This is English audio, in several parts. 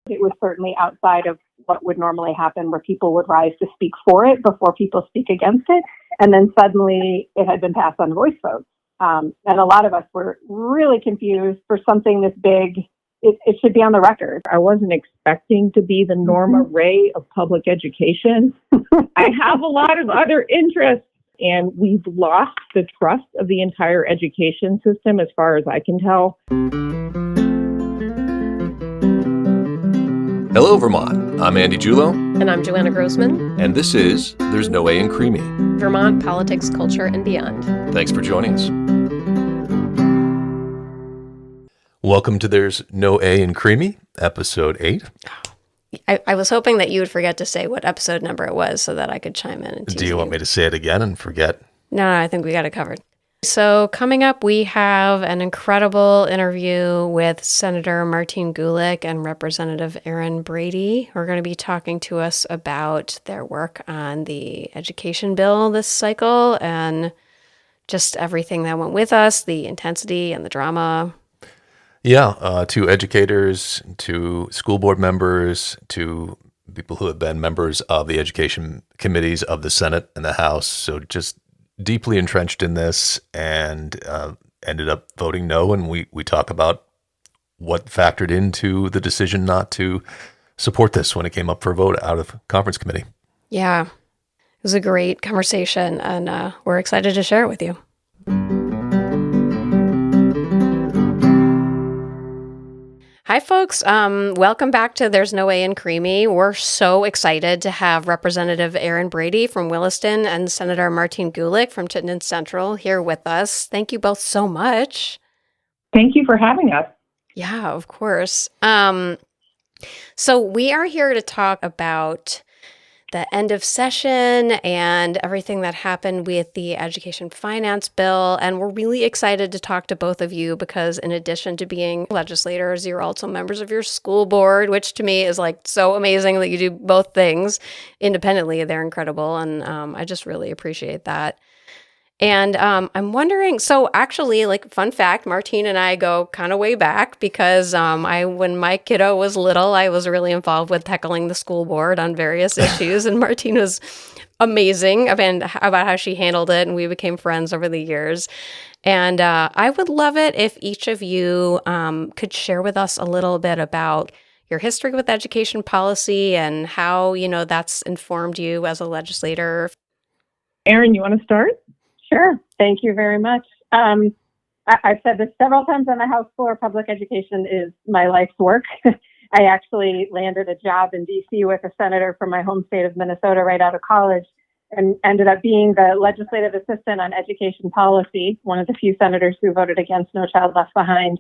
It was certainly outside of what would normally happen, where people would rise to speak for it before people speak against it. And then suddenly it had been passed on voice votes. And a lot of us were really confused. For something this big, it should be on the record. I wasn't expecting to be the Norma Ray of public education. I have a lot of other interests, and we've lost the trust of the entire education system as far as I can tell. Hello, Vermont. I'm Andy Julo. And I'm Joanna Grossman. And this is There's No Way in Creamy. Vermont Politics, Culture, and Beyond. Thanks for joining us. Welcome to There's No A in Creamy, episode 8. I was hoping that you would forget to say what episode number it was so that I could chime in. And Do you want me to say it again and forget? No, I think we got it covered. So coming up, we have an incredible interview with Senator Martine Gulick and Representative Erin Brady, who are going to be talking to us about their work on the education bill this cycle and just everything that went with us, the intensity and the drama. Yeah, to educators, to school board members, to people who have been members of the education committees of the Senate and the House. So just deeply entrenched in this and ended up voting no. And we talk about what factored into the decision not to support this when it came up for a vote out of conference committee. Yeah, it was a great conversation, and we're excited to share it with you. Hi, folks. Welcome back to There's No Way in Creamy. We're so excited to have Representative Erin Brady from Williston and Senator Martine Gulick from Chittenden Central here with us. Thank you both so much. Thank you for having us. Yeah, of course. So we are here to talk about the end of session and everything that happened with the education finance bill. And we're really excited to talk to both of you because in addition to being legislators, you're also members of your school board, which to me is like so amazing that you do both things independently. They're incredible. And I just really appreciate that. And I'm wondering, so actually, like, fun fact, Martine and I go kind of way back because when my kiddo was little, I was really involved with heckling the school board on various issues. And Martine was amazing about how she handled it. And we became friends over the years. And I would love it if each of you could share with us a little bit about your history with education policy and how, that's informed you as a legislator. Erin, you want to start? Sure. Thank you very much. I've said this several times on the House floor. Public education is my life's work. I actually landed a job in D.C. with a senator from my home state of Minnesota right out of college and ended up being the legislative assistant on education policy, one of the few senators who voted against No Child Left Behind.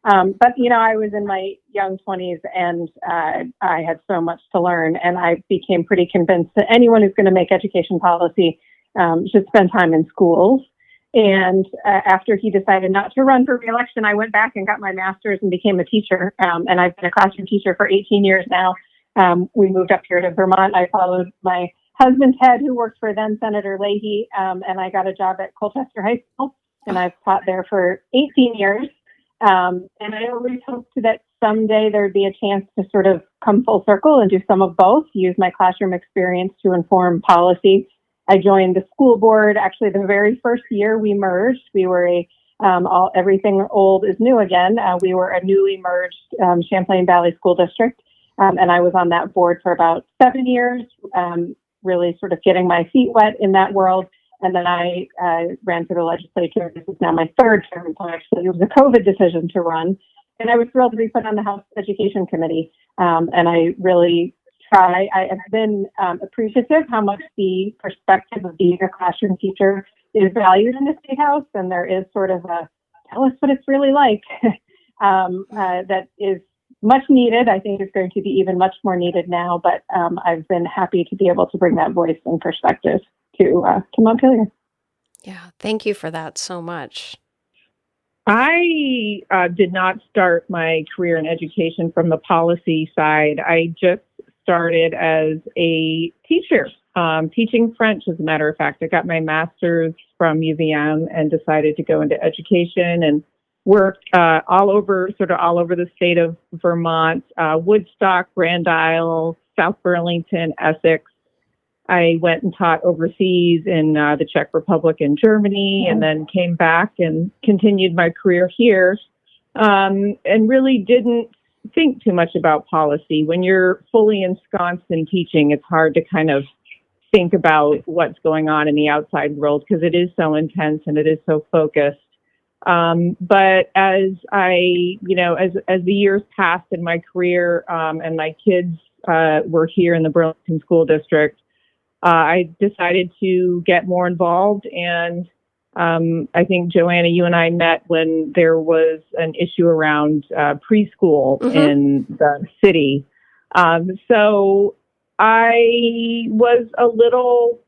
But I was in my young 20s and I had so much to learn. And I became pretty convinced that anyone who's going to make education policy should spend time in schools. And after he decided not to run for re-election, I went back and got my master's and became a teacher. And I've been a classroom teacher for 18 years now. We moved up here to Vermont. I followed my husband, Ted, who worked for then Senator Leahy, and I got a job at Colchester High School. And I've taught there for 18 years. And I always hoped that someday there'd be a chance to sort of come full circle and do some of both, use my classroom experience to inform policy. I joined the school board. Actually, the very first year we merged, we were everything old is new again. We were a newly merged Champlain Valley School District, and I was on that board for about 7 years, really sort of getting my feet wet in that world. And then I ran for the legislature. This is now my third term, so actually it was a COVID decision to run. And I was thrilled to be put on the House Education Committee, and I really I have been appreciative how much the perspective of being a classroom teacher is valued in the State House, and there is sort of a tell us what it's really like that is much needed. I think it's going to be even much more needed now, but I've been happy to be able to bring that voice and perspective to Montpelier. Yeah, thank you for that so much. I did not start my career in education from the policy side. I just started as a teacher, teaching French, as a matter of fact. I got my master's from UVM and decided to go into education and worked all over the state of Vermont, Woodstock, Grand Isle, South Burlington, Essex. I went and taught overseas in the Czech Republic and Germany, and then came back and continued my career here, and really didn't think too much about policy. When you're fully ensconced in teaching, it's hard to kind of think about what's going on in the outside world because it is so intense and it is so focused. But as as the years passed in my career, and my kids were here in the Burlington School District, I decided to get more involved. And I think, Joanna, you and I met when there was an issue around preschool in the city. So I was a little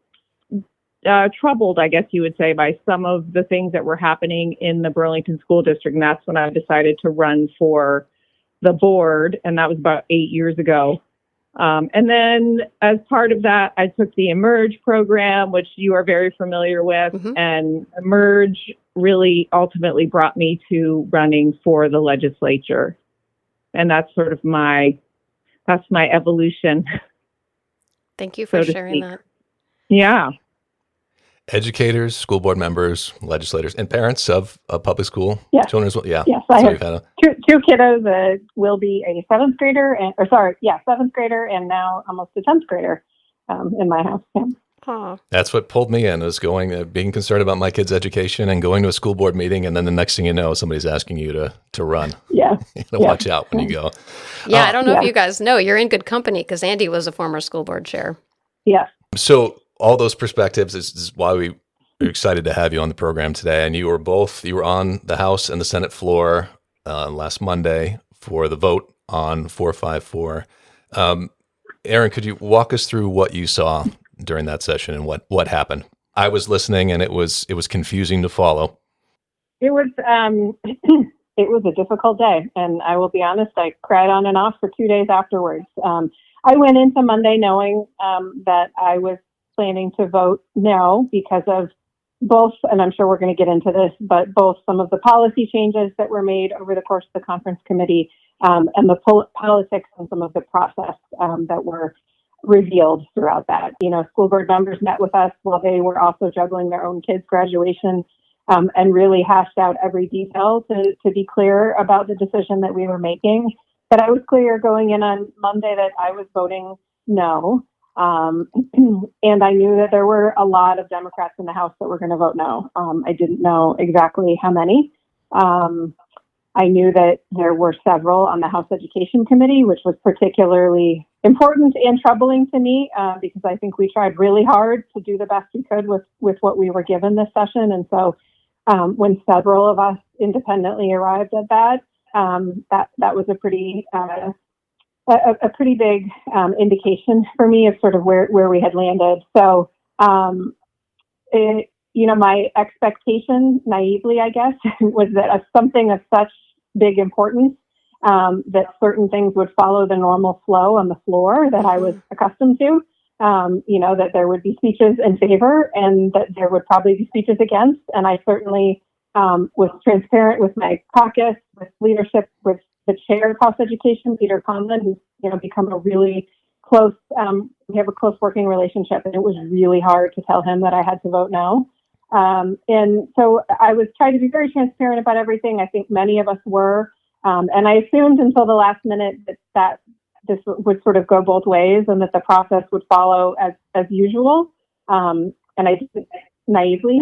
troubled, I guess you would say, by some of the things that were happening in the Burlington School District. And that's when I decided to run for the board. And that was about 8 years ago. And then as part of that, I took the Emerge program, which you are very familiar with. And Emerge really ultimately brought me to running for the legislature. And that's sort of that's my evolution. Thank you for sharing that. Yeah. Educators, school board members, legislators, and parents of public school children as well. Yeah. Yes, I have two kiddos that will be a seventh grader and now almost a 10th grader in my house. Yeah. Aww. That's what pulled me in, is being concerned about my kids' education and going to a school board meeting, and then the next thing you know, somebody's asking you to run. Yeah. Watch out when you go. Yeah, I don't know if you guys know, you're in good company because Andy was a former school board chair. Yeah. So all those perspectives is why we're excited to have you on the program today. And you were on the House and the Senate floor last Monday for the vote on 454. Erin, could you walk us through what you saw during that session and what happened? I was listening, and it was confusing to follow. It was it was a difficult day, and I will be honest, I cried on and off for 2 days afterwards. I went into Monday knowing that I was planning to vote no because of both, and I'm sure we're going to get into this, but both some of the policy changes that were made over the course of the conference committee and the politics and some of the process that were revealed throughout that. School board members met with us while they were also juggling their own kids' graduation and really hashed out every detail to be clear about the decision that we were making. But I was clear going in on Monday that I was voting no. And I knew that there were a lot of Democrats in the House that were going to vote no. I didn't know exactly how many. I knew that there were several on the House Education Committee, which was particularly important and troubling to me because I think we tried really hard to do the best we could with what we were given this session. And so when several of us independently arrived at that was a pretty big indication for me of sort of where we had landed. So, my expectation, naively, I guess, was that something of such big importance, that certain things would follow the normal flow on the floor that I was accustomed to. That there would be speeches in favor and that there would probably be speeches against. And I certainly was transparent with my caucus, with leadership, with the chair of House Education, Peter Conlon, who's become a really close, we have a close working relationship, and it was really hard to tell him that I had to vote no. And so I was trying to be very transparent about everything. I think many of us were, and I assumed until the last minute that this would sort of go both ways and that the process would follow as usual. And I didn't naively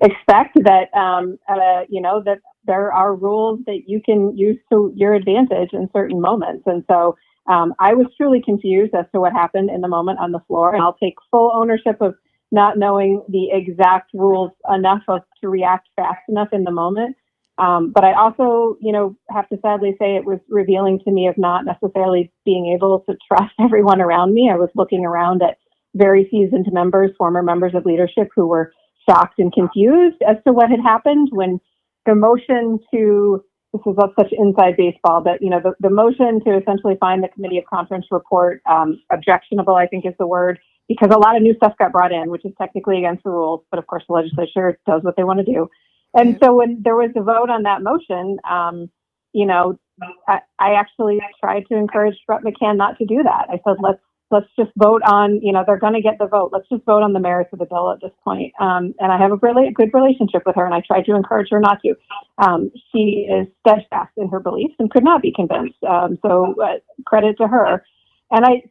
expect that, that there are rules that you can use to your advantage in certain moments. And so I was truly confused as to what happened in the moment on the floor. And I'll take full ownership of not knowing the exact rules enough to react fast enough in the moment. But I also, have to sadly say it was revealing to me of not necessarily being able to trust everyone around me. I was looking around at very seasoned members, former members of leadership who were shocked and confused as to what had happened when the motion to, this is such inside baseball, but, the motion to essentially find the Committee of Conference report objectionable, I think is the word, because a lot of new stuff got brought in, which is technically against the rules. But of course, the legislature does what they want to do. And so when there was a vote on that motion, you know, I actually tried to encourage Brett McCann not to do that. I said, let's just vote on, you know, they're going to get the vote. Let's just vote on the merits of the bill at this point. And I have a really good relationship with her, and I tried to encourage her not to. She is steadfast in her beliefs and could not be convinced. So credit to her. And I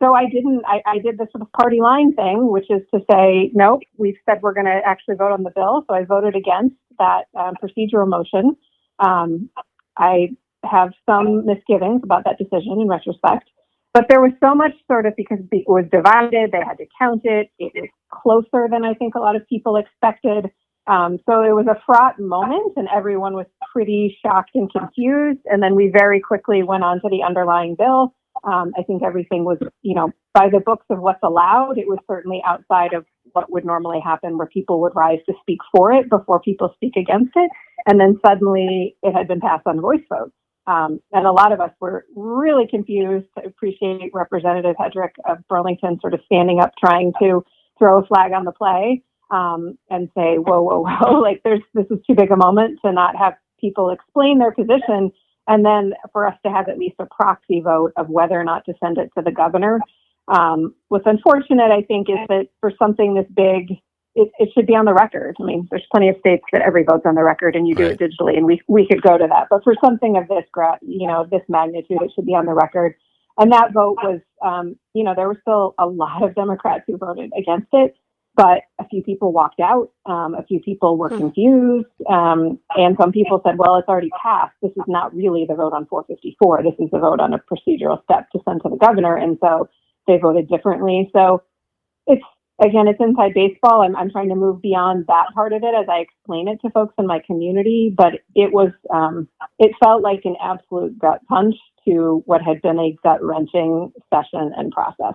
did this sort of party line thing, which is to say, nope, we've said we're going to actually vote on the bill. So I voted against that procedural motion. I have some misgivings about that decision in retrospect, but there was so much sort of, because it was divided, they had to count it. It was closer than I think a lot of people expected. So it was a fraught moment, and everyone was pretty shocked and confused. And then we very quickly went on to the underlying bill. I think everything was, you know, by the books of what's allowed. It was certainly outside of what would normally happen, where people would rise to speak for it before people speak against it. And then suddenly it had been passed on voice vote. And a lot of us were really confused. I appreciate Representative Hedrick of Burlington sort of standing up, trying to throw a flag on the play and say, whoa, like this is too big a moment to not have people explain their position. And then for us to have at least a proxy vote of whether or not to send it to the governor. What's unfortunate, I think, is that for something this big, it should be on the record. I mean, there's plenty of states that every vote's on the record and you do it digitally, and we could go to that. But for something of this, this magnitude, it should be on the record. And that vote was, there were still a lot of Democrats who voted against it, but a few people walked out. A few people were confused. And some people said, well, it's already passed. This is not really the vote on 454. This is the vote on a procedural step to send to the governor. And so they voted differently. So it's inside baseball. I'm trying to move beyond that part of it as I explain it to folks in my community. But it was, it felt like an absolute gut punch to what had been a gut-wrenching session and process.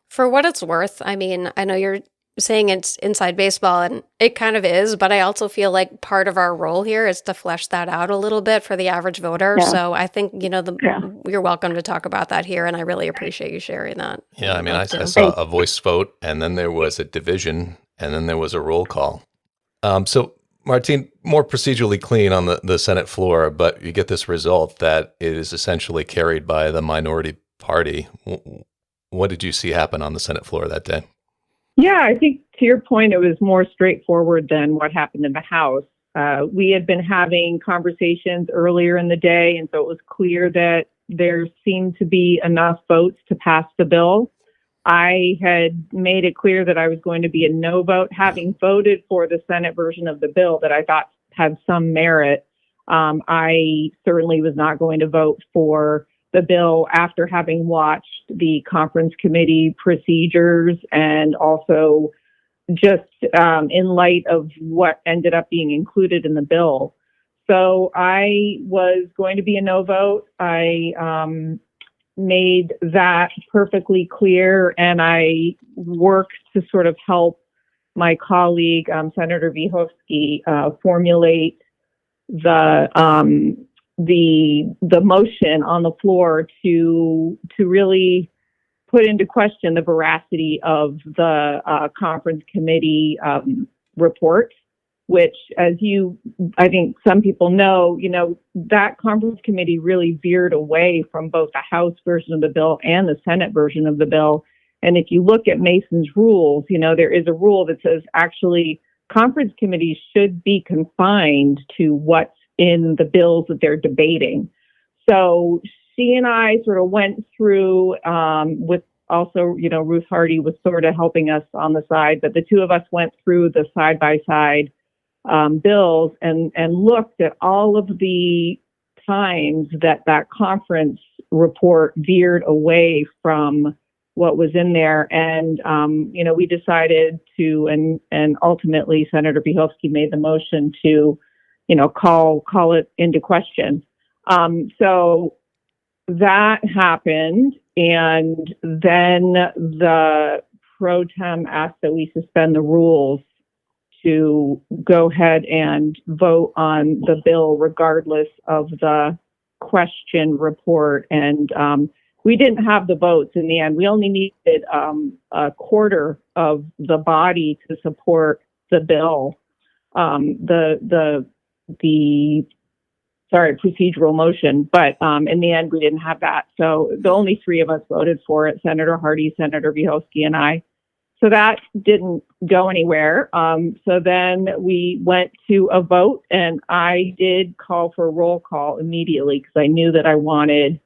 For what it's worth, I mean, I know you're saying it's inside baseball, and it kind of is, but I also feel like part of our role here is to flesh that out a little bit for the average voter. Yeah. So I think, you're welcome to talk about that here, and I really appreciate you sharing that. Yeah, I mean, I saw a voice vote, and then there was a division, and then there was a roll call. So, Martine, more procedurally clean on the Senate floor, but you get this result that it is essentially carried by the minority party. What did you see happen on the Senate floor that day? Yeah, I think to your point, it was more straightforward than what happened in the House. We had been having conversations earlier in the day, and so it was clear that there seemed to be enough votes to pass the bill. I had made it clear that I was going to be a no vote, having voted for the Senate version of the bill that I thought had some merit. I certainly was not going to vote for the bill after having watched the conference committee procedures, and also just in light of what ended up being included in the bill. So I was going to be a no vote. I made that perfectly clear, and I worked to sort of help my colleague, Senator Vyhovsky, formulate the motion on the floor to really put into question the veracity of the conference committee report, which, as I think some people know, that conference committee really veered away from both the House version of the bill and the Senate version of the bill. And if you look at Mason's rules, there is a rule that says actually conference committees should be confined to what's in the bills that they're debating. So she and I sort of went through with also, Ruth Hardy was sort of helping us on the side, but the two of us went through the side-by-side bills and looked at all of the times that conference report veered away from what was in there. And, we decided to, and ultimately Senator Vyhovsky made the motion to call it into question. So that happened. And then the pro tem asked that we suspend the rules to go ahead and vote on the bill regardless of the question report. And we didn't have the votes in the end. We only needed a quarter of the body to support the bill. the procedural motion, but in the end, we didn't have that. So the only three of us voted for it: Senator Hardy, Senator Vihoski, and I. So that didn't go anywhere. So then we went to a vote, and I did call for a roll call immediately because I knew that I wanted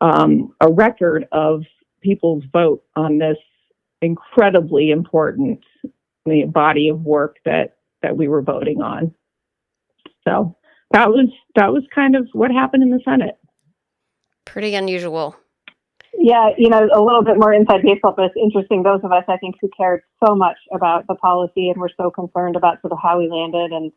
a record of people's vote on this incredibly important body of work that we were voting on. So that was kind of what happened in the Senate. Pretty unusual. Yeah, a little bit more inside baseball, but it's interesting. Those of us, I think, who cared so much about the policy and were so concerned about sort of how we landed, and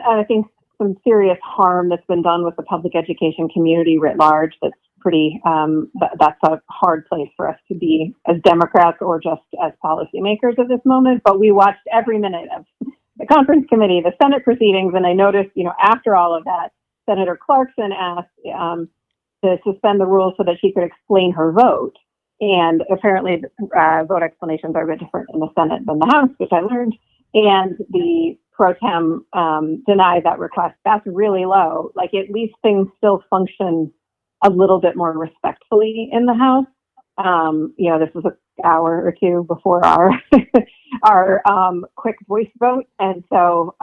I think some serious harm that's been done with the public education community writ large. That's pretty. That's a hard place for us to be as Democrats or just as policymakers at this moment. But we watched every minute of the conference committee, the Senate proceedings, and I noticed, after all of that, Senator Clarkson asked to suspend the rules so that she could explain her vote. And apparently, vote explanations are a bit different in the Senate than the House, which I learned. And the pro tem denied that request. That's really low. Like, at least things still function a little bit more respectfully in the House. This was an hour or two before our quick voice vote. And so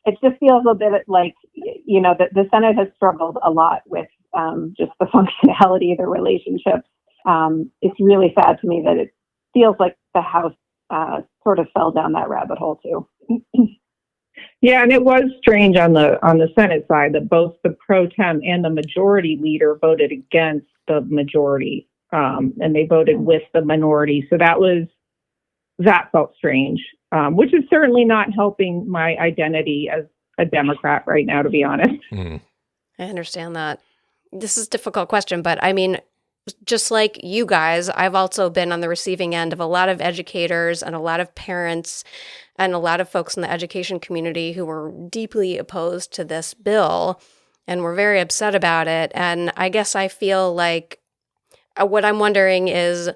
it just feels a bit like, that the Senate has struggled a lot with just the functionality of the relationships. It's really sad to me that it feels like the House sort of fell down that rabbit hole too. Yeah, and it was strange on the Senate side that both the pro tem and the majority leader voted against the majority, and they voted with the minority. So that felt strange, which is certainly not helping my identity as a Democrat right now, to be honest. Mm. I understand that. This is a difficult question, but I mean, just like you guys, I've also been on the receiving end of a lot of educators and a lot of parents and a lot of folks in the education community who were deeply opposed to this bill and were very upset about it. And I guess I feel like what I'm wondering is,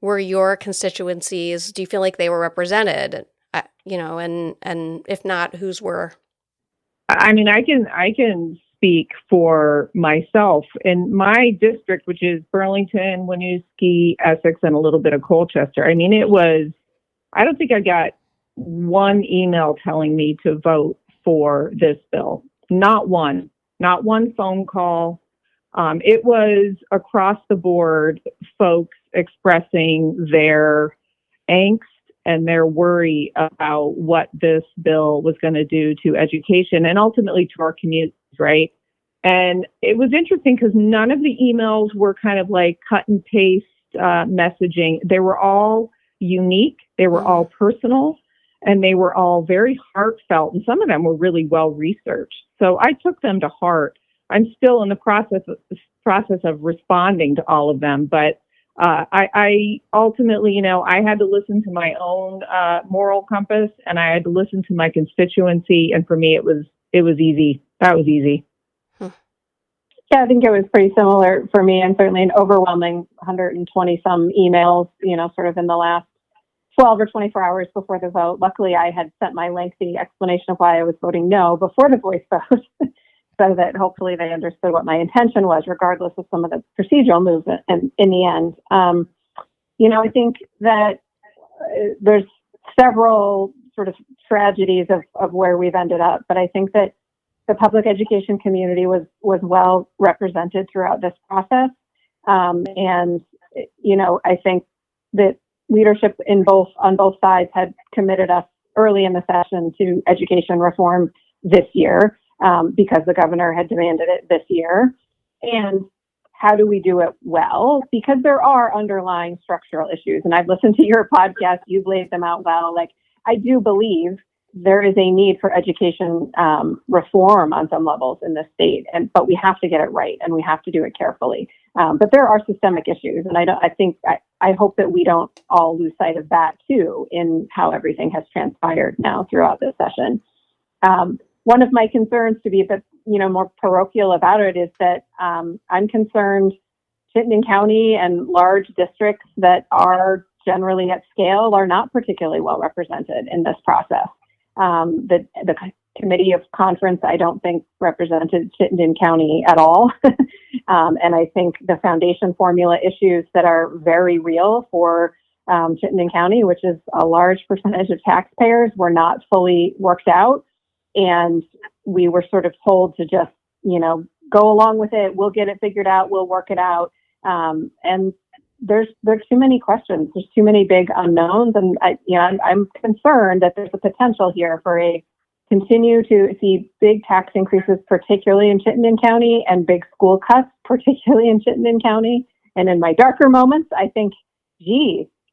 were your constituencies, do you feel like they were represented? And if not, whose were? I mean, I can speak for myself. In my district, which is Burlington, Winooski, Essex, and a little bit of Colchester, I mean, I don't think I got one email telling me to vote for this bill. Not one phone call. It was across the board, folks expressing their angst and their worry about what this bill was going to do to education and ultimately to our communities, right? And it was interesting because none of the emails were kind of like cut and paste messaging. They were all unique. They were all personal, and they were all very heartfelt. And some of them were really well researched. So I took them to heart. I'm still in the process of responding to all of them, but I ultimately, I had to listen to my own moral compass, and I had to listen to my constituency. And for me, it was easy. That was easy. Yeah, I think it was pretty similar for me, and certainly an overwhelming 120 some emails, sort of in the last 12 or 24 hours before the vote. Luckily, I had sent my lengthy explanation of why I was voting no before the voice vote, so that hopefully they understood what my intention was, regardless of some of the procedural moves in the end. I think that there's several sort of tragedies of where we've ended up, but I think that the public education community was well represented throughout this process. And I think that leadership on both sides had committed us early in the session to education reform this year, because the governor had demanded it this year. And how do we do it well? Because there are underlying structural issues. And I've listened to your podcast. You've laid them out well. Like, I do believe there is a need for education reform on some levels in this state, but we have to get it right, and we have to do it carefully. But there are systemic issues, and I hope that we don't all lose sight of that too in how everything has transpired now throughout this session. One of my concerns, to be a bit more parochial about it, is that I'm concerned Chittenden County and large districts that are generally at scale are not particularly well represented in this process. The committee of conference, I don't think represented Chittenden County at all. And I think the foundation formula issues that are very real for Chittenden County, which is a large percentage of taxpayers, were not fully worked out. And we were sort of told to just, go along with it. We'll get it figured out. We'll work it out. And there's too many questions. There's too many big unknowns. And I'm concerned that there's a potential here for continue to see big tax increases, particularly in Chittenden County, and big school cuts, particularly in Chittenden County. And in my darker moments, I think,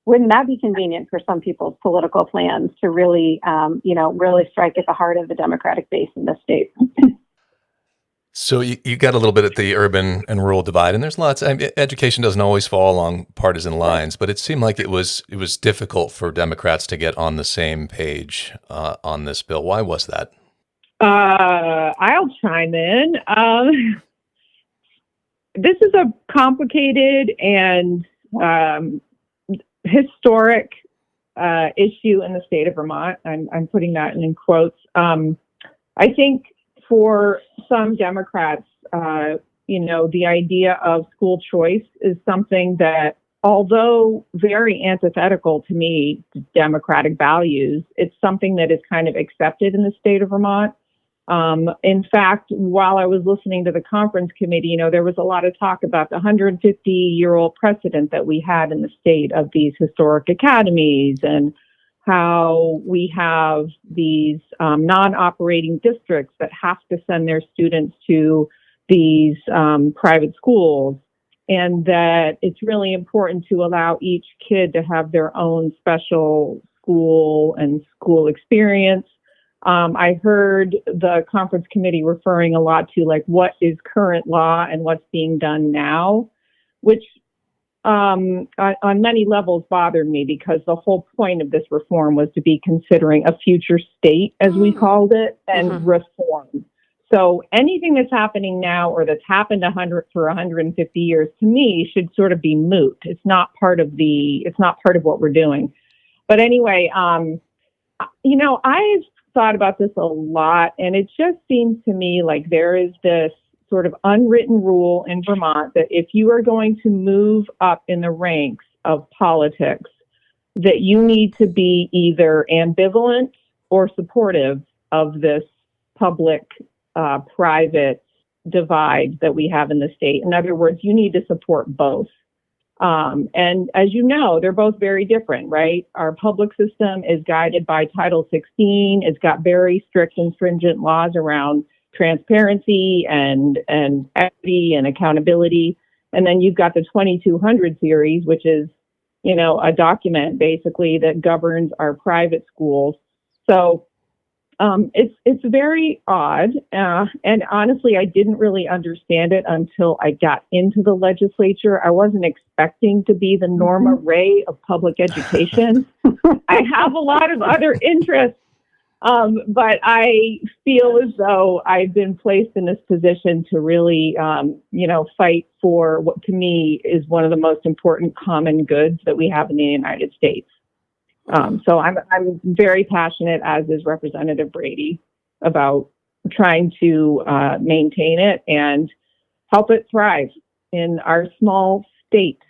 wouldn't that be convenient for some people's political plans to really, really strike at the heart of the Democratic base in the state? So you got a little bit at the urban and rural divide, and there's lots. Education doesn't always fall along partisan lines, but it seemed like it was difficult for Democrats to get on the same page on this bill. Why was that? I'll chime in. This is a complicated and historic issue in the state of Vermont. I'm putting that in quotes. I think for some Democrats, the idea of school choice is something that, although very antithetical to me, to Democratic values, it's something that is kind of accepted in the state of Vermont. In fact, while I was listening to the conference committee, there was a lot of talk about the 150-year-old precedent that we had in the state of these historic academies and how we have these non-operating districts that have to send their students to these private schools, and that it's really important to allow each kid to have their own special school and school experience. I heard the conference committee referring a lot to what is current law and what's being done now, which on many levels bothered me, because the whole point of this reform was to be considering a future state, as we called it, and reform. So anything that's happening now or that's happened 150 years, to me, should sort of be moot. It's not part of what we're doing. But anyway, I've thought about this a lot, and it just seems to me like there is this sort of unwritten rule in Vermont that if you are going to move up in the ranks of politics, that you need to be either ambivalent or supportive of this public-private divide that we have in the state. In other words, you need to support both. And as you know, they're both very different, right? Our public system is guided by Title 16. It's got very strict and stringent laws around transparency and equity and accountability. And then you've got the 2200 series, which is, a document basically that governs our private schools. So it's very odd. And honestly, I didn't really understand it until I got into the legislature. I wasn't expecting to be the Norma Ray of public education. I have a lot of other interests. But I feel as though I've been placed in this position to really, fight for what to me is one of the most important common goods that we have in the United States. So I'm very passionate, as is Representative Brady, about trying to maintain it and help it thrive in our small state.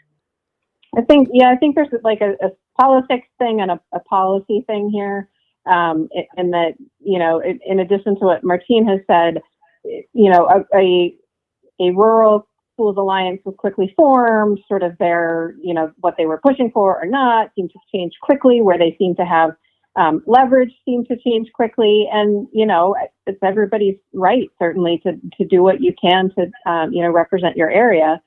I think there's a politics thing and a policy thing here. And that, in addition to what Martine has said, a rural schools alliance was quickly formed, sort of their, what they were pushing for or not seemed to change quickly, where they seem to have leverage seemed to change quickly. And, it's everybody's right, certainly, to do what you can to, represent your area.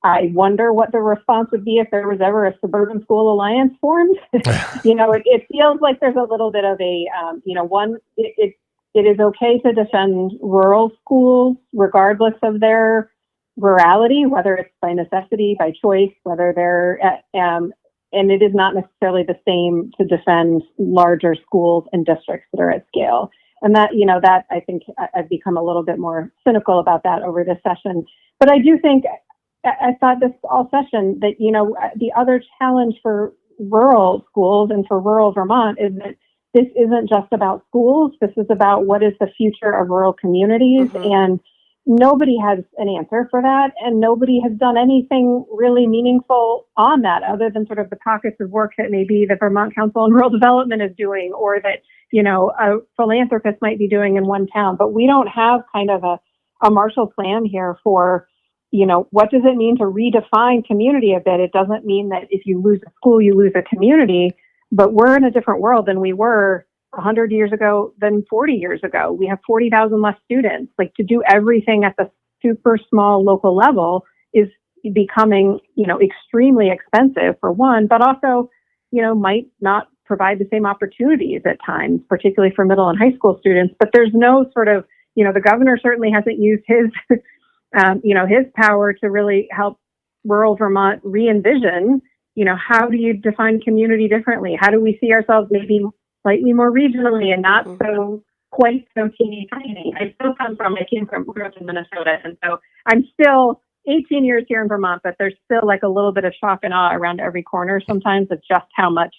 I wonder what the response would be if there was ever a suburban school alliance formed. It feels like there's a little bit of a, it is okay to defend rural schools regardless of their rurality, whether it's by necessity, by choice, whether they're, and it is not necessarily the same to defend larger schools and districts that are at scale. And that, that I think I've become a little bit more cynical about that over this session. But I do think, I thought this all session that, the other challenge for rural schools and for rural Vermont is that this isn't just about schools. This is about what is the future of rural communities. Mm-hmm. And nobody has an answer for that. And nobody has done anything really meaningful on that other than sort of the pockets of work that maybe the Vermont Council on Rural Development is doing, or that, a philanthropist might be doing in one town. But we don't have kind of a Marshall Plan here for, what does it mean to redefine community a bit? It doesn't mean that if you lose a school, you lose a community, but we're in a different world than we were 100 years ago than 40 years ago. We have 40,000 less students. Like, to do everything at the super small local level is becoming, extremely expensive for one, but also, might not provide the same opportunities at times, particularly for middle and high school students. But there's no sort of, the governor certainly hasn't used his, his power to really help rural Vermont re-envision, how do you define community differently? How do we see ourselves maybe slightly more regionally and not quite so teeny tiny? I came from grew up in Minnesota, and so I'm still 18 years here in Vermont, but there's still like a little bit of shock and awe around every corner sometimes of just how much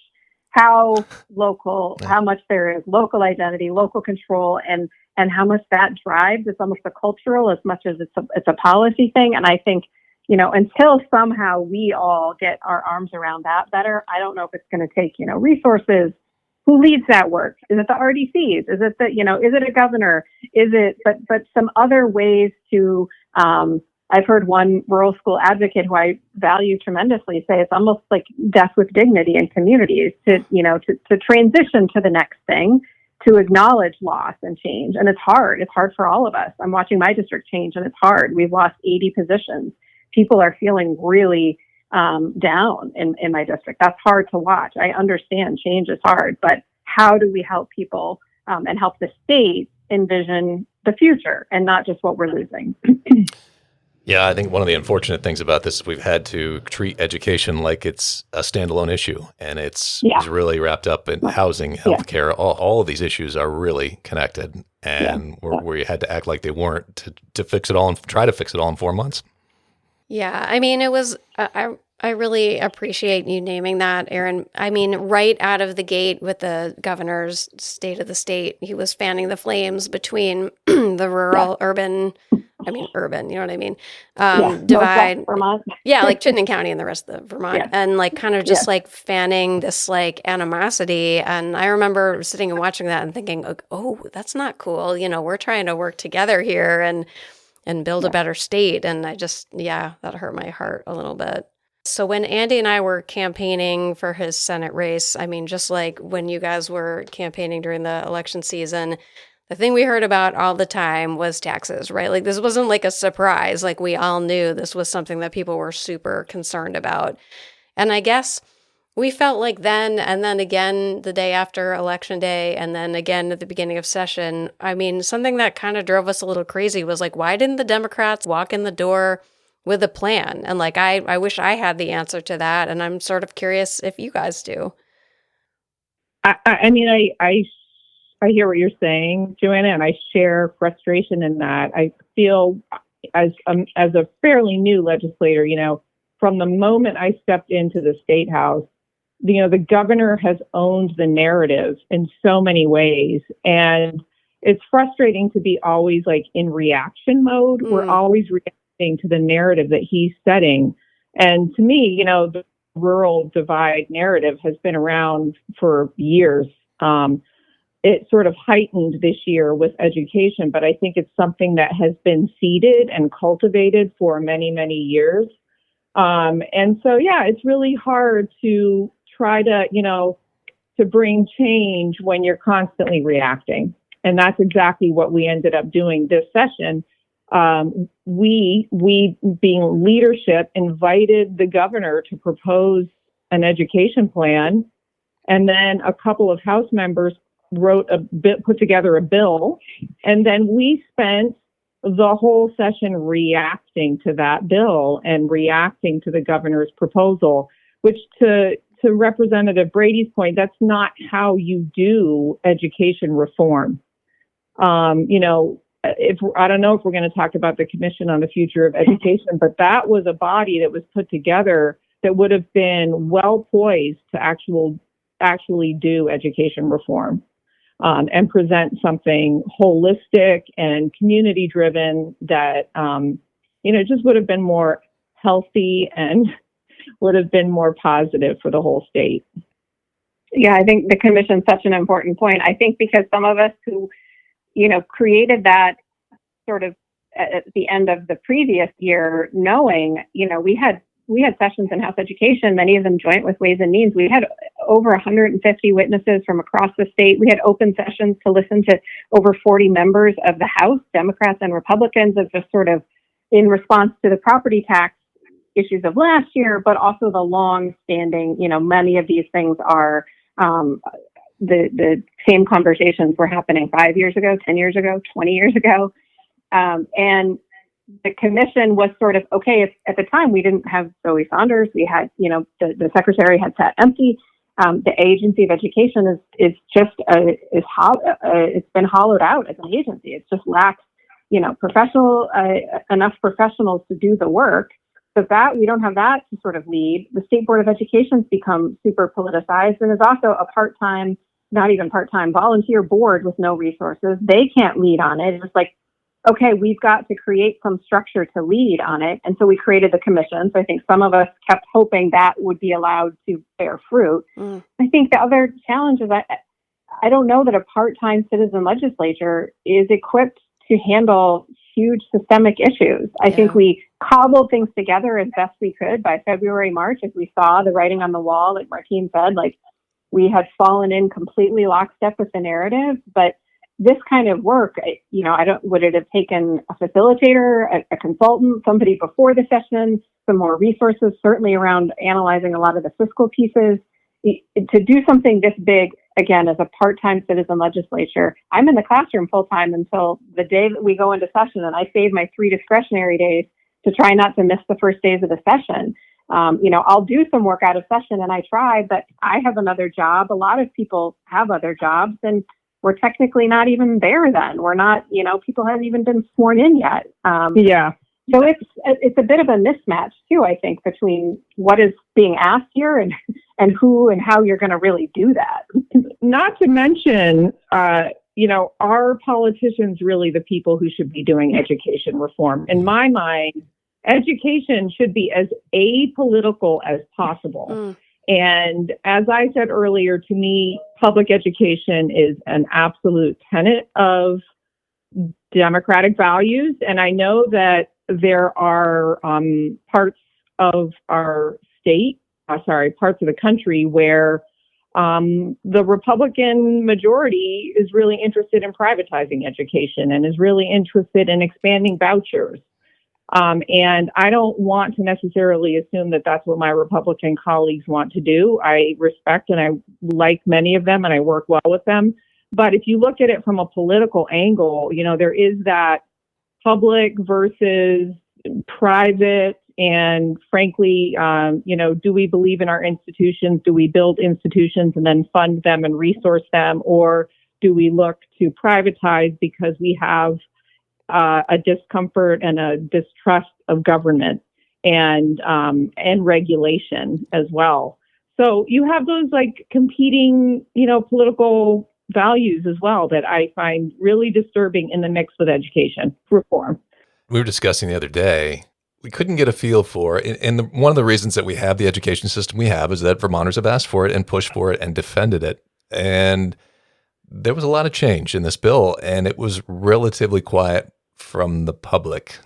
there is local identity, local control, and how much that drives. It's almost a cultural as much as it's a policy thing. And I think, until somehow we all get our arms around that better, I don't know if it's going to take, resources. Who leads that work? Is it the RDCs? Is it is it a governor? But some other ways to, I've heard one rural school advocate who I value tremendously say it's almost like death with dignity in communities to transition to the next thing, to acknowledge loss and change. And it's hard. It's hard for all of us. I'm watching my district change, and it's hard. We've lost 80 positions. People are feeling really down in my district. That's hard to watch. I understand change is hard, but how do we help people and help the state envision the future and not just what we're losing? Yeah, I think one of the unfortunate things about this is we've had to treat education like it's a standalone issue, and it's really wrapped up in housing, healthcare. All of these issues are really connected, and we had to act like they weren't to fix it all and try to fix it all in 4 months. Yeah, I mean, it was, I really appreciate you naming that, Erin. I mean, right out of the gate with the governor's state of the state, he was fanning the flames between the rural, urban, you know what I mean? Divide. Vermont. Yeah, like Chittenden County and the rest of the Vermont. And like kind of just like fanning this like animosity. And I remember sitting and watching that and thinking, oh, that's not cool. We're trying to work together here and build a better state. And I just, that hurt my heart a little bit. So when Andy and I were campaigning for his Senate race, I mean, just like when you guys were campaigning during the election season, the thing we heard about all the time was taxes, right? Like, this wasn't like a surprise. Like, we all knew this was something that people were super concerned about. And I guess we felt like then, and then again the day after Election Day, and then again at the beginning of session, I mean, something that kind of drove us a little crazy was like, why didn't the Democrats walk in the door with a plan? And like, I wish I had the answer to that. And I'm sort of curious if you guys do. I mean, I hear what you're saying, Joanna, and I share frustration in that. I feel as a fairly new legislator, from the moment I stepped into the state house, the governor has owned the narrative in so many ways. And it's frustrating to be always like in reaction mode. We're always reacting to the narrative that he's setting. And to me, the rural divide narrative has been around for years. It sort of heightened this year with education, but I think it's something that has been seeded and cultivated for many, many years. And so, it's really hard to try to, to bring change when you're constantly reacting. And that's exactly what we ended up doing this session. We being leadership, invited the governor to propose an education plan. And then a couple of House members put together a bill, and then we spent the whole session reacting to that bill and reacting to the governor's proposal, which to Representative Brady's point, that's not how you do education reform. If I don't know if we're going to talk about the Commission on the Future of Education, but that was a body that was put together that would have been well poised to actually do education reform and present something holistic and community driven that, just would have been more healthy and would have been more positive for the whole state. Yeah, I think the commission's such an important point. I think because some of us who, created that sort of at the end of the previous year, knowing, we had sessions in House Education, many of them joint with Ways and Means. We had over 150 witnesses from across the state. We had open sessions to listen to over 40 members of the House, Democrats and Republicans, of just sort of in response to the property tax issues of last year, but also the long-standing, many of these things are the same conversations were happening 5 years ago, 10 years ago, 20 years ago. And the commission was sort of, okay, at the time we didn't have Zoe Saunders. We had, the secretary had sat empty. The Agency of Education it's been hollowed out as an agency. It just lacks, enough professionals to do the work. So that we don't have that to sort of lead. The State Board of Education's become super politicized and is also a part-time, not even part-time, volunteer board with no resources. They can't lead on it. It's like, okay, we've got to create some structure to lead on it. And so we created the commission. So I think some of us kept hoping that would be allowed to bear fruit. I think the other challenge is I don't know that a part-time citizen legislature is equipped to handle huge systemic issues. I think we cobbled things together as best we could by February, March, as we saw the writing on the wall, like Martine said, like we had fallen in completely lockstep with the narrative. But this kind of work, would it have taken a facilitator, a consultant, somebody before the session, some more resources, certainly around analyzing a lot of the fiscal pieces, to do something this big, again, as a part-time citizen legislature. I'm in the classroom full-time until the day that we go into session, and I save my 3 discretionary days to try not to miss the first days of the session. I'll do some work out of session, and I try, but I have another job. A lot of people have other jobs, and we're technically not even there then. We're not, people haven't even been sworn in yet. So it's a bit of a mismatch too, I think, between what is being asked here and who and how you're going to really do that. Not to mention, are politicians really the people who should be doing education reform? In my mind, education should be as apolitical as possible. And as I said earlier, to me, public education is an absolute tenet of democratic values. And I know that there are parts of our state, parts of the country where the Republican majority is really interested in privatizing education and is really interested in expanding vouchers. And I don't want to necessarily assume that that's what my Republican colleagues want to do. I respect and I like many of them and I work well with them. But if you look at it from a political angle, there is that public versus private. And frankly, do we believe in our institutions? Do we build institutions and then fund them and resource them? Or do we look to privatize because we have a discomfort and a distrust of government and regulation as well? So you have those like competing, political values as well that I find really disturbing in the mix with education reform. We were discussing the other day, we couldn't get a feel for, and one of the reasons that we have the education system we have is that Vermonters have asked for it and pushed for it and defended it. And there was a lot of change in this bill, and it was relatively quiet from the public.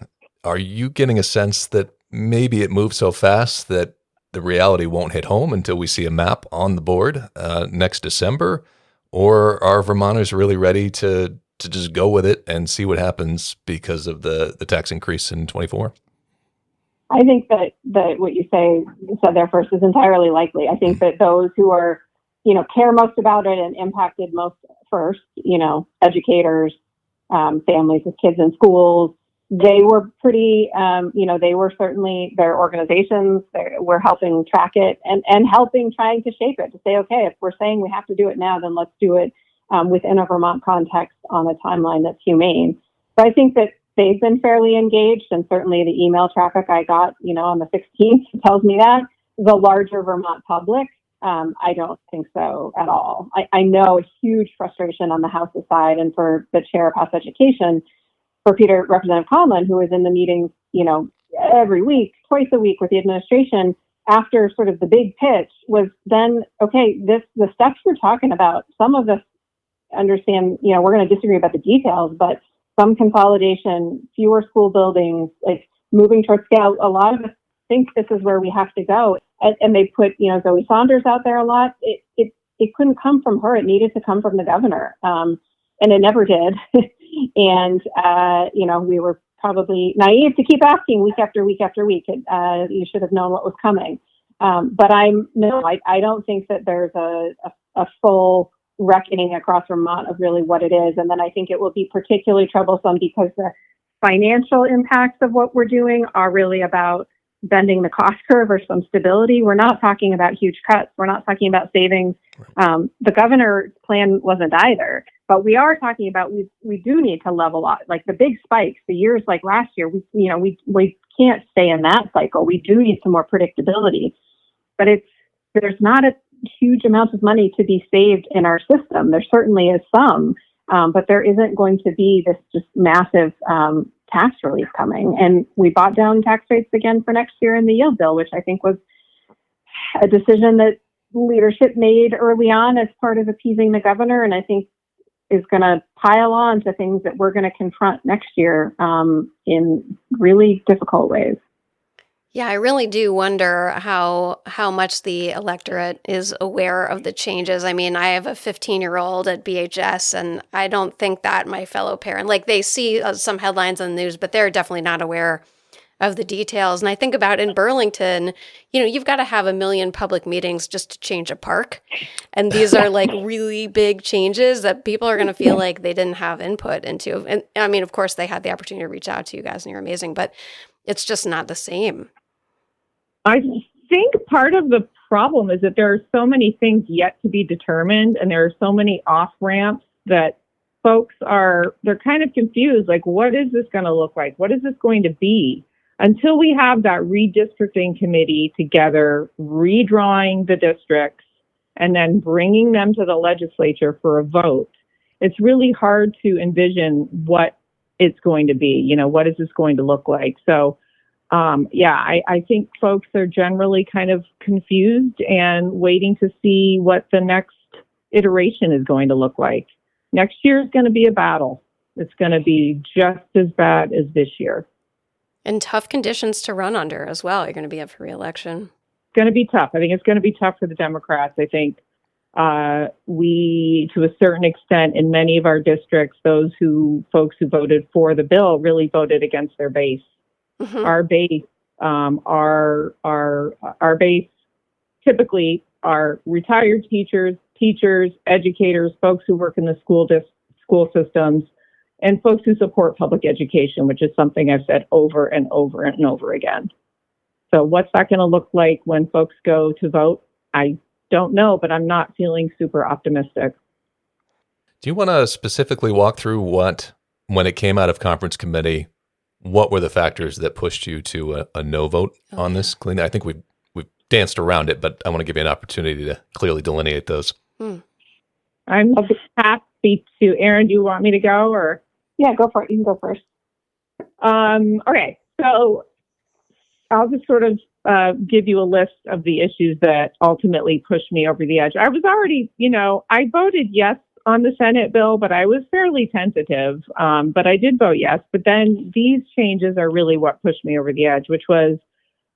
Are you getting a sense that maybe it moved so fast that the reality won't hit home until we see a map on the board next December? Or are Vermonters really ready to just go with it and see what happens because of the tax increase in 24? I think that what you said there first is entirely likely. I think that those who are, care most about it and impacted most first, educators, families with kids in schools, they were pretty, they were certainly, their organizations were helping track it and helping trying to shape it to say, okay, if we're saying we have to do it now, then let's do it within a Vermont context on a timeline that's humane. So I think that they've been fairly engaged, and certainly the email traffic I got, on the 16th tells me that. The larger Vermont public I don't think so at all. I know a huge frustration on the House's side and for the chair of House Education, for Representative Conlon, who was in the meetings, every week, twice a week with the administration after sort of the big pitch was then, okay, the steps we're talking about, some of us understand, we're going to disagree about the details, but some consolidation, fewer school buildings, like moving towards scale, a lot of us think this is where we have to go. And they put, Zoe Saunders out there a lot. It couldn't come from her. It needed to come from the governor. And it never did. And, we were probably naive to keep asking week after week after week. You should have known what was coming. But I don't think that there's a full reckoning across Vermont of really what it is. And then I think it will be particularly troublesome because the financial impacts of what we're doing are really about bending the cost curve or some stability. We're not talking about huge cuts. We're not talking about savings. The governor's plan wasn't either, but we are talking about, we do need to level up, like the big spikes, the years like last year, we can't stay in that cycle. We do need some more predictability, but there's not a huge amount of money to be saved in our system. There certainly is some, but there isn't going to be this just massive tax relief coming. And we bought down tax rates again for next year in the yield bill, which I think was a decision that leadership made early on as part of appeasing the governor. And I think is going to pile on to things that we're going to confront next year in really difficult ways. Yeah, I really do wonder how much the electorate is aware of the changes. I mean, I have a 15-year-old at BHS, and I don't think that my fellow parent, like they see some headlines on the news, but they're definitely not aware of the details. And I think about in Burlington, you've got to have 1 million public meetings just to change a park. And these are like really big changes that people are going to feel like they didn't have input into. And I mean, of course, they had the opportunity to reach out to you guys and you're amazing, but it's just not the same. I think part of the problem is that there are so many things yet to be determined, and there are so many off-ramps that folks they're kind of confused. Like, what is this going to look like? What is this going to be? Until we have that redistricting committee together, redrawing the districts, and then bringing them to the legislature for a vote, it's really hard to envision what it's going to be. What is this going to look like? So, I think folks are generally kind of confused and waiting to see what the next iteration is going to look like. Next year is going to be a battle. It's going to be just as bad as this year. And tough conditions to run under as well. You're going to be up for re-election. It's going to be tough. I think it's going to be tough for the Democrats. I think we, to a certain extent, in many of our districts, folks who voted for the bill really voted against their base. Mm-hmm. Our base typically are retired teachers, educators, folks who work in the school systems, and folks who support public education, which is something I've said over and over and over again. So what's that going to look like when folks go to vote? I don't know, but I'm not feeling super optimistic. Do you want to specifically walk through when it came out of conference committee, what were the factors that pushed you to a no vote on this? I think we've danced around it, but I want to give you an opportunity to clearly delineate those. I'm happy to. Erin, do you want me to go or? Yeah, go for it. You can go first. Okay, so I'll just sort of give you a list of the issues that ultimately pushed me over the edge. I was already, I voted yes on the Senate bill, but I was fairly tentative. But I did vote yes. But then these changes are really what pushed me over the edge, which was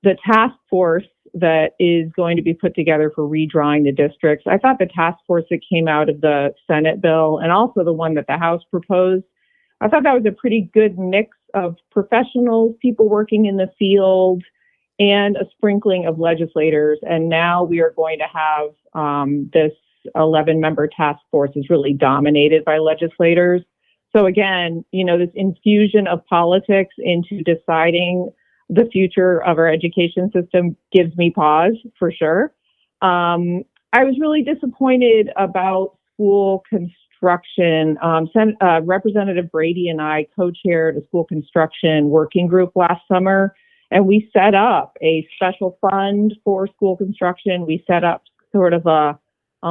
the task force that is going to be put together for redrawing the districts. I thought the task force that came out of the Senate bill and also the one that the House proposed, I thought that was a pretty good mix of professionals, people working in the field, and a sprinkling of legislators. And now we are going to have this 11-member task force is really dominated by legislators. So again, this infusion of politics into deciding the future of our education system gives me pause for sure. I was really disappointed about school construction. Representative Brady and I co-chaired a school construction working group last summer, and we set up a special fund for school construction. We set up sort of a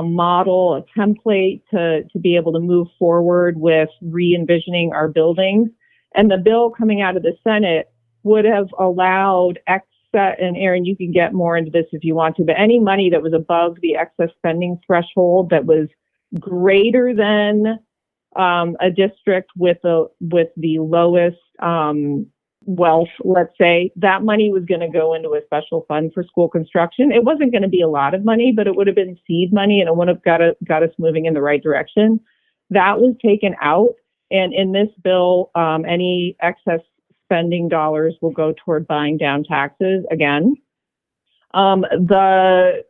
model, a template to be able to move forward with re-envisioning our buildings. And the bill coming out of the Senate would have allowed excess, and Erin, you can get more into this if you want to, but any money that was above the excess spending threshold that was greater than a district with the lowest wealth, let's say, that money was going to go into a special fund for school construction. It wasn't going to be a lot of money, but it would have been seed money, and it would have got us moving in the right direction. That was taken out, and in this bill, any excess spending dollars will go toward buying down taxes again. The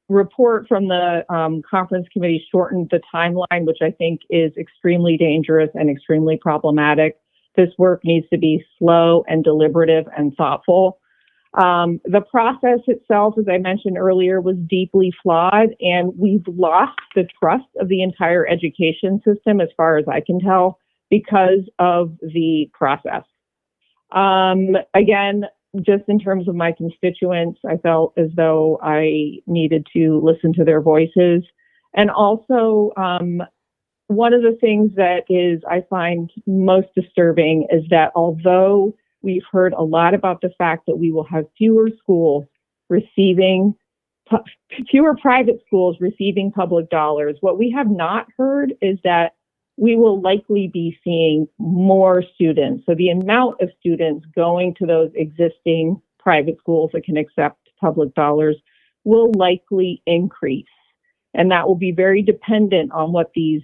report from the conference committee shortened the timeline, which I think is extremely dangerous and extremely problematic. This work needs to be slow and deliberative and thoughtful. The process itself, as I mentioned earlier, was deeply flawed, and we've lost the trust of the entire education system, as far as I can tell, because of the process. Again, just in terms of my constituents, I felt as though I needed to listen to their voices. And also, one of the things that I find most disturbing is that although we've heard a lot about the fact that we will have fewer private schools receiving public dollars, what we have not heard is that we will likely be seeing more students. So the amount of students going to those existing private schools that can accept public dollars will likely increase. And that will be very dependent on what these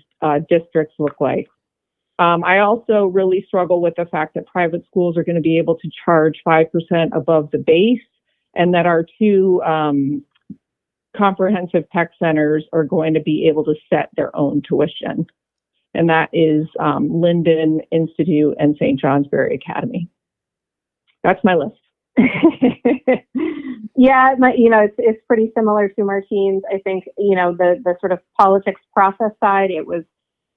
districts look like. I also really struggle with the fact that private schools are going to be able to charge 5% above the base, and that our two comprehensive tech centers are going to be able to set their own tuition. And that is Linden Institute and St. Johnsbury Academy. That's my list. Yeah, it's pretty similar to Martine's. I think, the sort of politics process side, it was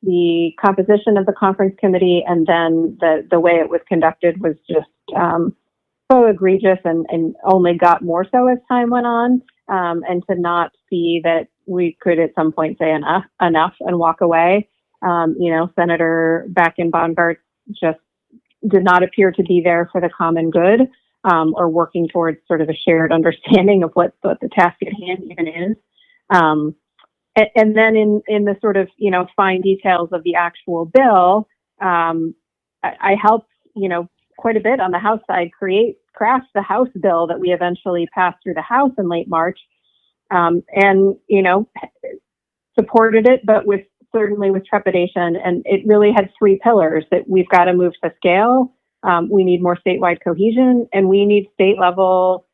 the composition of the conference committee, and then the way it was conducted was just so egregious and only got more so as time went on. And to not see that we could at some point say enough and walk away. Senator Beck and Bongart just did not appear to be there for the common good, or working towards sort of a shared understanding of what the task at hand even is. And then in the sort of, fine details of the actual bill, I helped, quite a bit on the House side craft the House bill that we eventually passed through the House in late March, and supported it, but certainly with trepidation. And it really had three pillars: that we've got to move to scale, we need more statewide cohesion, and we need state level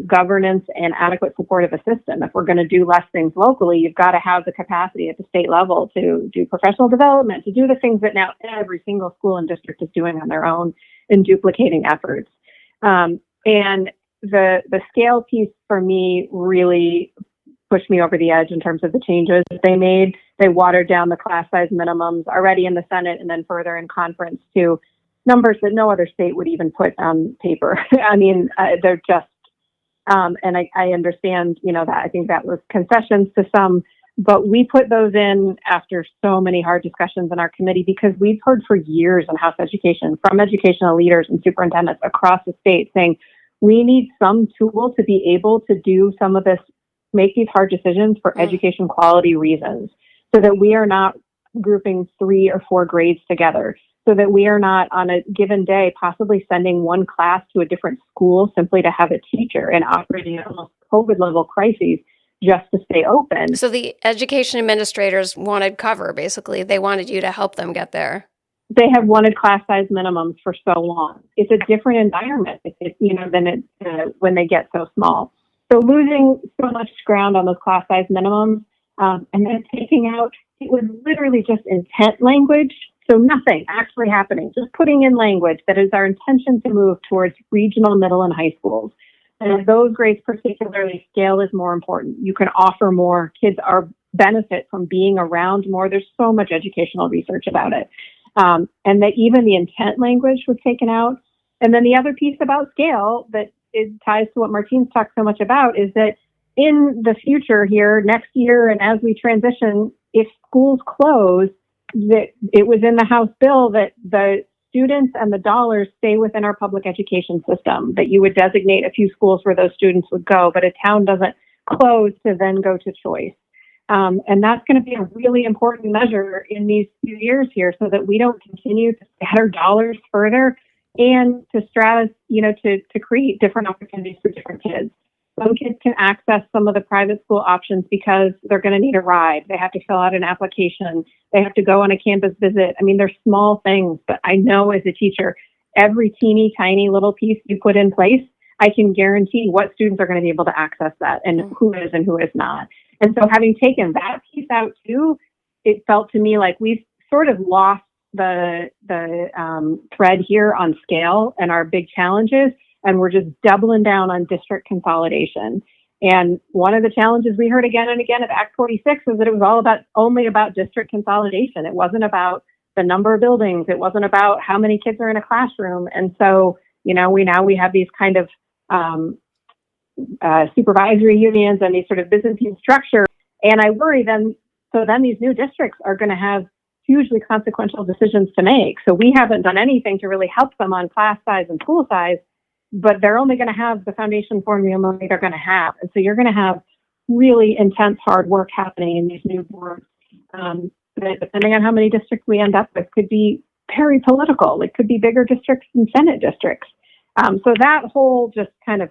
governance and adequate support of a system. If we're going to do less things locally, you've got to have the capacity at the state level to do professional development, to do the things that now every single school and district is doing on their own in duplicating efforts. And the scale piece for me really pushed me over the edge in terms of the changes that they made. They watered down the class size minimums already in the Senate and then further in conference to numbers that no other state would even put on paper. I mean, they're just, and I understand, that I think that was concessions to some, but we put those in after so many hard discussions in our committee, because we've heard for years in House Education from educational leaders and superintendents across the state saying, we need some tool to be able to do some of this, make these hard decisions for education quality reasons, so that we are not grouping 3 or 4 grades together, so that we are not on a given day possibly sending one class to a different school simply to have a teacher and operating at almost COVID level crises just to stay open. So the education administrators wanted cover, basically. They wanted you to help them get there. They have wanted class size minimums for so long. It's a different environment, than when they get so small. So losing so much ground on those class size minimums, and then taking out, it was literally just intent language. So nothing actually happening, just putting in language that is our intention to move towards regional middle and high schools. And at those grades particularly, scale is more important. You can offer more. Kids benefit from being around more. There's so much educational research about it. And that even the intent language was taken out. And then the other piece about scale that it ties to what Martine's talked so much about is that in the future here, next year, and as we transition, if schools close, that it was in the House bill that the students and the dollars stay within our public education system, that you would designate a few schools where those students would go, but a town doesn't close to then go to choice. And that's going to be a really important measure in these few years here so that we don't continue to scatter dollars further and to to create different opportunities for different kids. Some kids can access some of the private school options because they're going to need a ride. They have to fill out an application. They have to go on a campus visit. I mean, they're small things, but I know as a teacher, every teeny tiny little piece you put in place, I can guarantee what students are going to be able to access that and who is and who is not. And so having taken that piece out too, it felt to me like we've sort of lost the thread here on scale and our big challenges. And we're just doubling down on district consolidation. And one of the challenges we heard again and again at Act 46 was that it was only about district consolidation. It wasn't about the number of buildings. It wasn't about how many kids are in a classroom. And so, we have these kind of supervisory unions and these sort of Byzantine structure. And I worry then these new districts are going to have hugely consequential decisions to make. So we haven't done anything to really help them on class size and school size, but they're only going to have the foundation formula they're going to have. And so you're going to have really intense hard work happening in these new boards. That depending on how many districts we end up with could be very political. It could be bigger districts than Senate districts. So that whole just kind of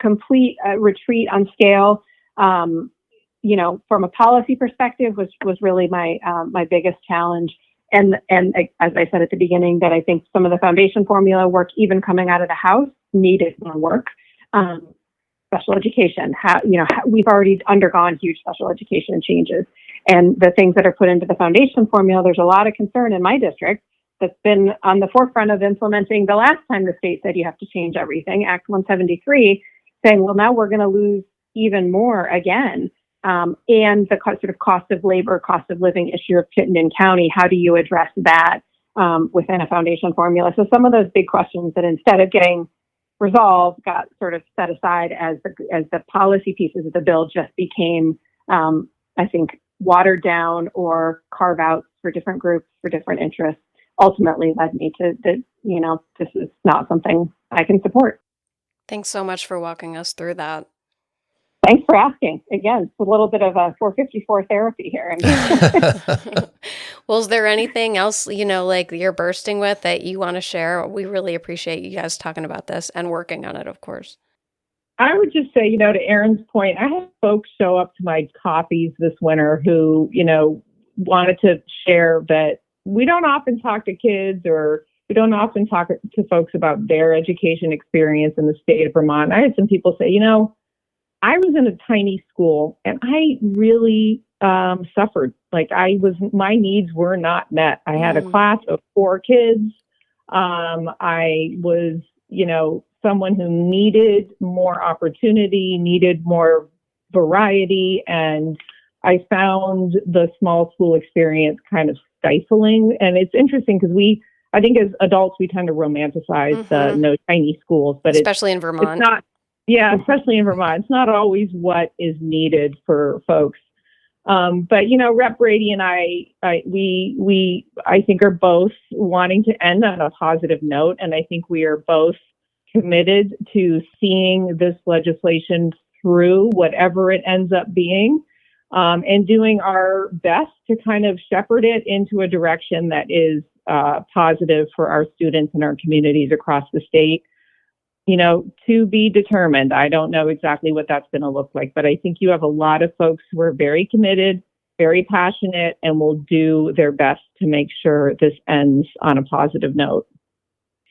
complete retreat on scale, from a policy perspective was really my biggest challenge. And as I said at the beginning, that I think some of the foundation formula work, even coming out of the House, needed more work. Special education, we've already undergone huge special education changes. And the things that are put into the foundation formula, there's a lot of concern in my district that's been on the forefront of implementing the last time the state said you have to change everything, Act 173, saying, well, now we're going to lose even more again. And the sort of cost of labor, cost of living issue of Chittenden County, how do you address that within a foundation formula? So some of those big questions that instead of getting resolved got sort of set aside as the policy pieces of the bill just became, I think, watered down or carve outs for different groups, for different interests, ultimately led me to this is not something I can support. Thanks so much for walking us through that. Thanks for asking. Again, it's a little bit of a 454 therapy here. Well, is there anything else, like you're bursting with that you want to share? We really appreciate you guys talking about this and working on it, of course. I would just say, to Erin's point, I had folks show up to my coffees this winter who, wanted to share that we don't often talk to kids or we don't often talk to folks about their education experience in the state of Vermont. I had some people say, I was in a tiny school and I really suffered. My needs were not met. I had a class of 4 kids. I was, someone who needed more opportunity, needed more variety. And I found the small school experience kind of stifling. And it's interesting because I think as adults, we tend to romanticize the tiny schools, but especially in Vermont. It's not. Yeah, especially in Vermont. It's not always what is needed for folks. But, Rep. Brady and I think are both wanting to end on a positive note. And I think we are both committed to seeing this legislation through, whatever it ends up being, and doing our best to kind of shepherd it into a direction that is positive for our students and our communities across the state. To be determined. I don't know exactly what that's going to look like, but I think you have a lot of folks who are very committed, very passionate, and will do their best to make sure this ends on a positive note.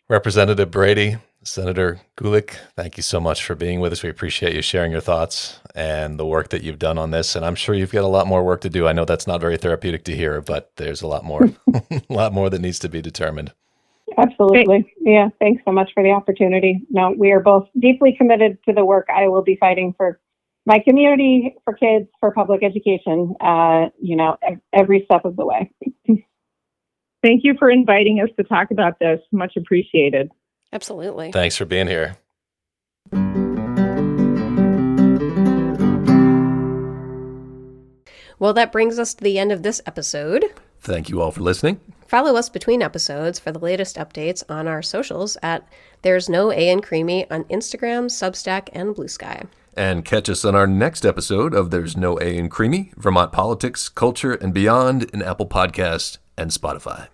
Representative Brady, Senator Gulick, thank you so much for being with us. We appreciate you sharing your thoughts and the work that you've done on this. And I'm sure you've got a lot more work to do. I know that's not very therapeutic to hear, but there's a lot more, a lot more that needs to be determined. Absolutely. Yeah. Thanks so much for the opportunity. No, we are both deeply committed to the work. I will be fighting for my community, for kids, for public education, every step of the way. Thank you for inviting us to talk about this. Much appreciated. Absolutely. Thanks for being here. Well, that brings us to the end of this episode. Thank you all for listening. Follow us between episodes for the latest updates on our socials at There's No A in Creamy on Instagram, Substack, and Blue Sky. And catch us on our next episode of There's No A in Creamy, Vermont Politics, Culture, and Beyond in Apple Podcasts and Spotify.